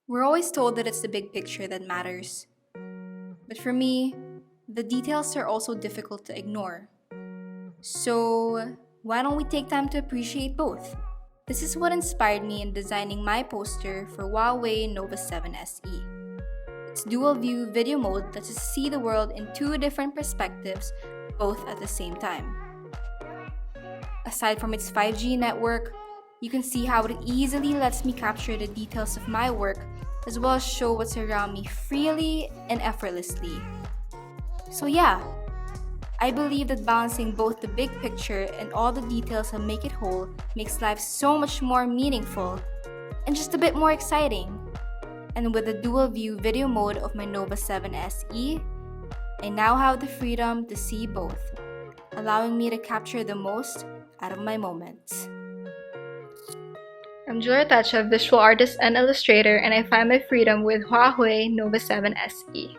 We're always told that it's the big picture that matters. But for me, the details are also difficult to ignore. So, why don't we take time to appreciate both? This is what inspired me in designing my poster for Huawei Nova 7 SE. Its dual view video mode lets us see the world in two different perspectives, both at the same time. Aside from its 5G network, you can see how it easily lets me capture the details of my work as well as show what's around me freely and effortlessly. So yeah, I believe that balancing both the big picture and all the details that make it whole makes life so much more meaningful and just a bit more exciting. And with the dual view video mode of my Nova 7 SE, I now have the freedom to see both, allowing me to capture the most out of my moments. I'm Arteche, visual artist and illustrator, and I find my freedom with Huawei Nova 7 SE.